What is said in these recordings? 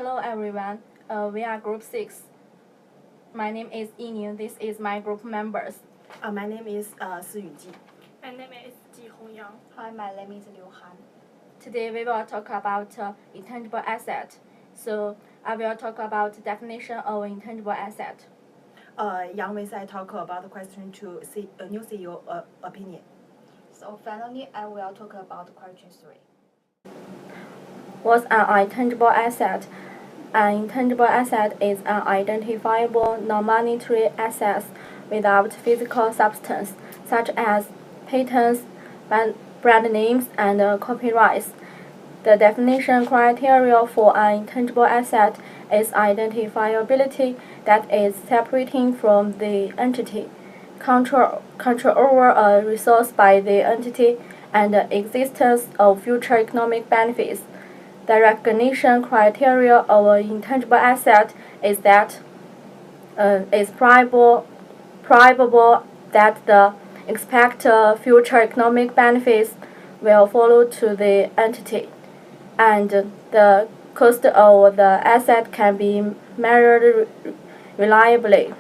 Hello everyone, we are group 6. My name is Yining, this is my group members. My name is Si Yuji. My name is Ji Hongyang. Hi, my name is Liu Han. Today we will talk about intangible asset. So I will talk about definition of intangible asset. Yang Wei Sai talk about the question to new CEO opinion. So finally, I will talk about question 3. What's an intangible asset? An intangible asset is an identifiable non-monetary asset without physical substance, such as patents, brand names, and copyrights. The definition criteria for an intangible asset is identifiability, that is, separating from the entity, control over a resource by the entity, and the existence of future economic benefits. The recognition criteria of an intangible asset is that it's probable that the expected future economic benefits will follow to the entity, and the cost of the asset can be measured reliably.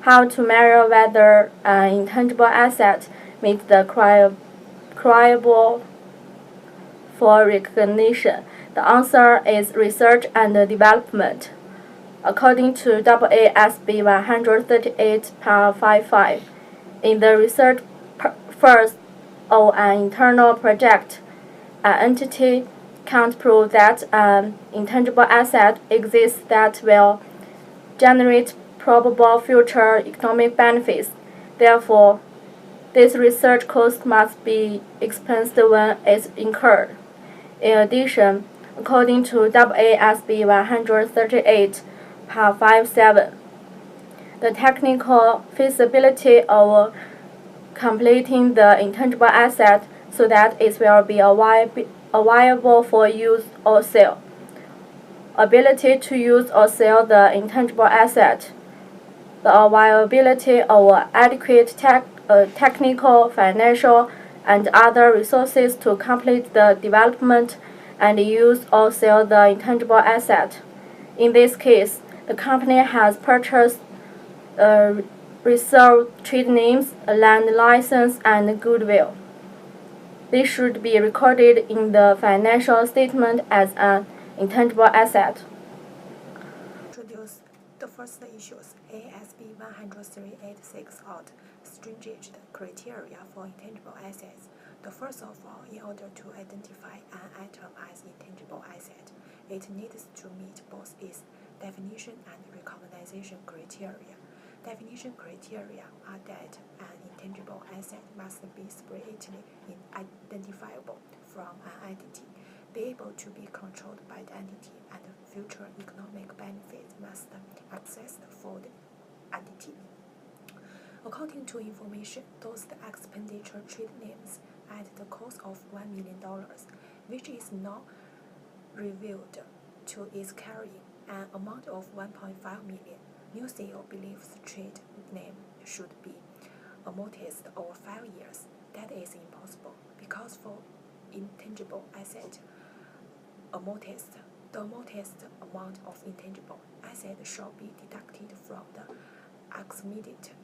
How to measure whether an intangible asset meets the criteria for recognition? The answer is research and development. According to MAA363 138.55, in the research phase of an internal project, an entity can't prove that an intangible asset exists that will generate probable future economic benefits. Therefore, this research cost must be expensed when it's incurred. In addition, according to MAA363 138.57, the technical feasibility of completing the intangible asset so that it will be viable for use or sale. Ability to use or sell the intangible asset. The availability of adequate technical, financial, and other resources to complete the development and use or sell the intangible asset. In this case, the company has purchased reserved trade names, a land license, and goodwill. This should be recorded in the financial statement as an intangible asset. Introduce the first issues. ASB 10386 out stringent criteria for intangible assets. The first of all, in order to identify an item as intangible asset, it needs to meet both its definition and recognition criteria. Definition criteria are that an intangible asset must be separately identifiable from an entity, be able to be controlled by the entity, and future economic benefits must exist for the entity. According to information, those expenditure trade names at the cost of $1 million, which is not revealed to its carrying an amount of 1.5 million. New CEO believes trade name should be amortized over 5 years. That is impossible because for intangible asset amortized, the amortized amount of intangible asset shall be deducted from the estimated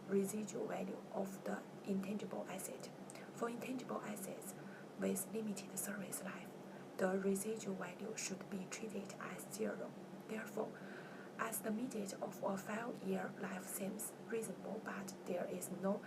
residual value of the intangible asset. For intangible assets with limited service life, the residual value should be treated as zero. Therefore, estimated of a 5-year life seems reasonable, but there is no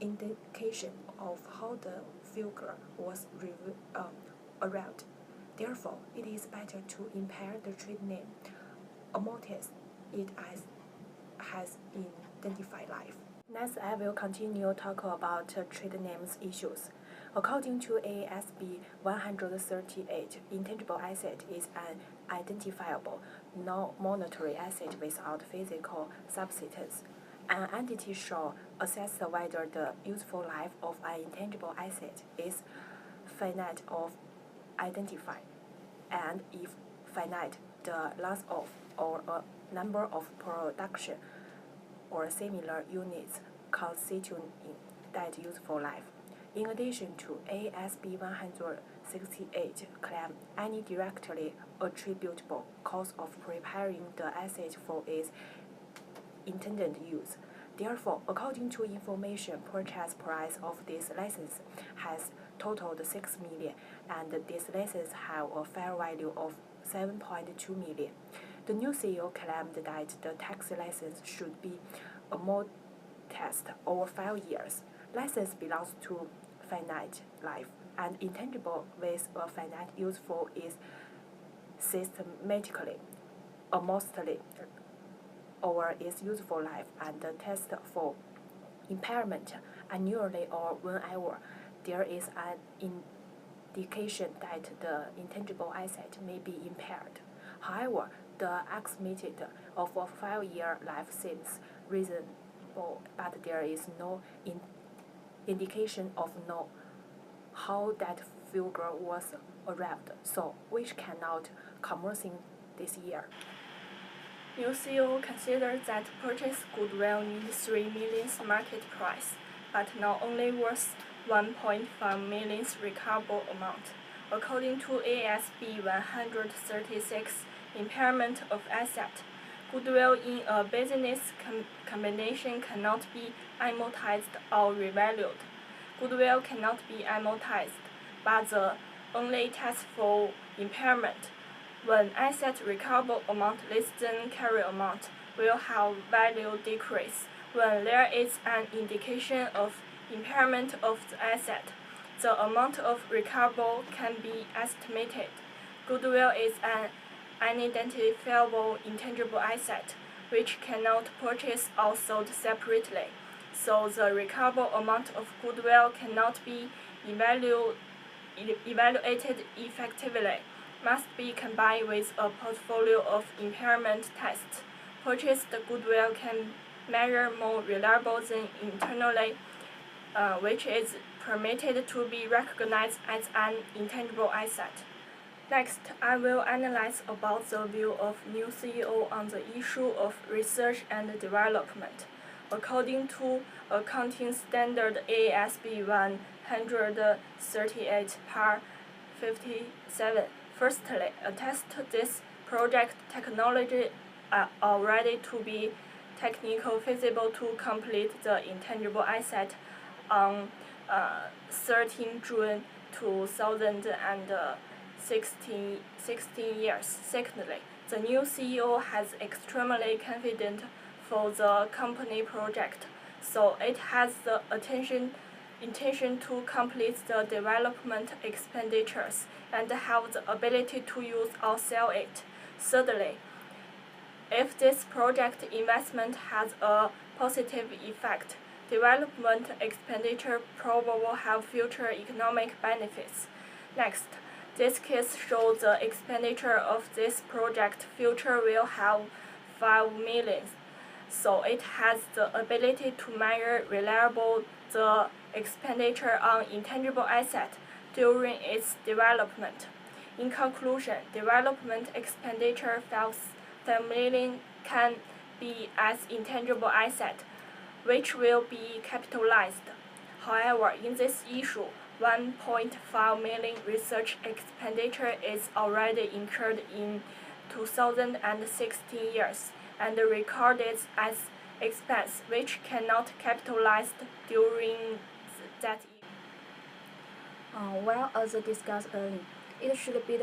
indication of how the figure was arrived. Therefore, it is better to impair the trade name, amortize it as has identified life. Next, I will continue talk about trade names issues. According to ASB 138, intangible asset is an identifiable, non-monetary asset without physical substance. An entity shall assess whether the useful life of an intangible asset is finite or identified, and if finite, the loss of or a number of production or similar units constituting that useful life. In addition to ASB MAA363 claim any directly attributable cost of preparing the asset for its intended use. Therefore, according to information, purchase price of this license has totaled 6 million, and this license have a fair value of 7.2 million. The new CEO claimed that the tax license should be amortized over 5 years. License belongs to finite life, and intangible with a finite useful is systematically amortized over its useful life and test for impairment annually or whenever there is an indication that the intangible asset may be impaired. However, the estimate of a 5-year life seems reasonable, but there is no indication of how that figure was arrived, so which cannot commencing this year. New CEO considers that purchase goodwill needs 3 million market price, but now only worth 1.5 million recoverable amount. According to ASB 136, impairment of asset, goodwill in a business combination cannot be amortized or revalued. Goodwill cannot be amortized, but the only test for impairment. When asset recoverable amount less than carry amount will have value decrease. When there is an indication of impairment of the asset, the amount of recoverable can be estimated. Goodwill is an unidentifiable intangible asset which cannot purchase or sold separately, so the recoverable amount of goodwill cannot be evaluated effectively. Must be combined with a portfolio of impairment tests. Purchased goodwill can measure more reliable than internally, which is permitted to be recognized as an intangible asset. Next, I will analyze about the view of new CEO on the issue of research and development. According to accounting standard ASB 138 par 57, firstly, attest this project technology are ready to be technically feasible to complete the intangible asset on 13 June 2016 years. Secondly, the new CEO has extremely confident for the company project, so it has the intention to complete the development expenditures and have the ability to use or sell it. Thirdly, if this project investment has a positive effect, development expenditure probably have future economic benefits. Next, this case shows the expenditure of this project future will have 5 million, so it has the ability to measure reliable the expenditure on intangible asset during its development. In conclusion, development expenditure 5 million can be as intangible asset, which will be capitalized. However, in this issue, 1.5 million research expenditure is already incurred in 2016 years and recorded as expense, which cannot capitalized during that year. Well, as discussed earlier, it should be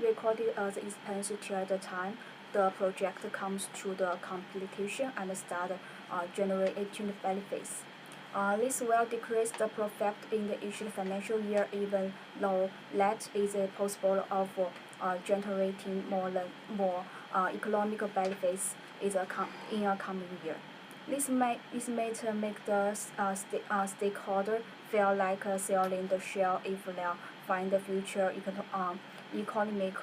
recorded as expense till the time the project comes to the completion and start generating benefits. This will decrease the profit in the each financial year, even though that is possible of generating more economic benefits in a coming year. This may make the stakeholder feel like selling the share if they find the future economic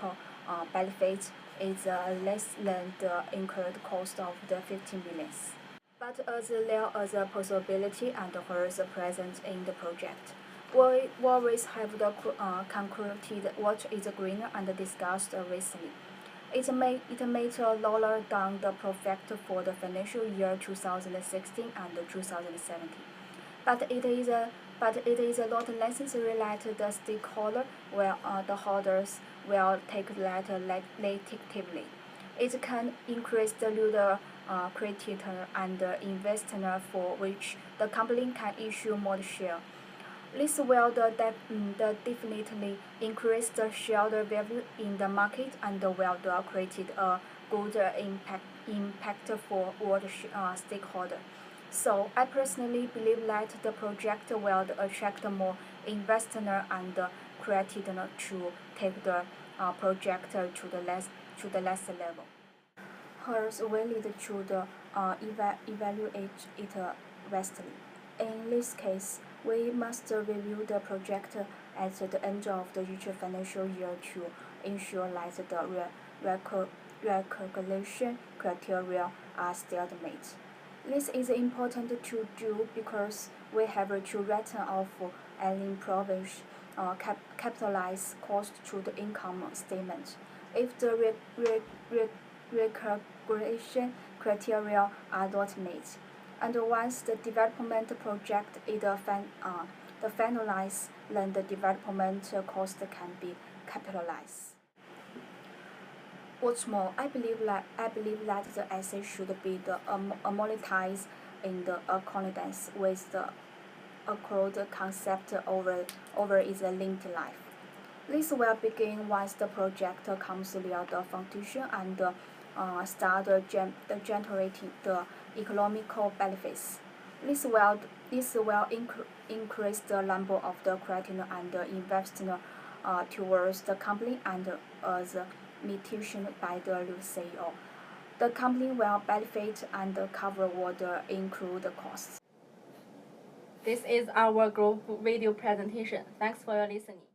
benefits is less than the incurred cost of the 15 million. But as there is a possibility and hurdles present in the project, we always have the concluded what is green and discussed recently. It may lower down the profit for the financial year 2016 and 2017, but it is but it is not necessary that the stakeholder the holders will take that negatively. It can increase the user creditor and investor for which the company can issue more share. This will definitely increase the share value in the market and will create a good impact for all the stakeholders. So I personally believe that the project will attract more investors and creators to take the project to the next level. Hers we need to evaluate it vastly. In this case, we must review the project at the end of each financial year to ensure that the recalculation criteria are still met. This is important to do because we have to written off any provision capitalized cost to the income statement. If the recalculation criteria are not met, and once the development project is finalized, then the development cost can be capitalized. What's more, I believe that the asset should be monetized in the accordance with the accrued concept over its linked life. This will begin once the project comes near the foundation and start generating the economical benefits. This will increase the number of the creditors and investors towards the company and as mentioned by the new CEO. The company will benefit and cover all the incurred costs. This is our group video presentation. Thanks for your listening.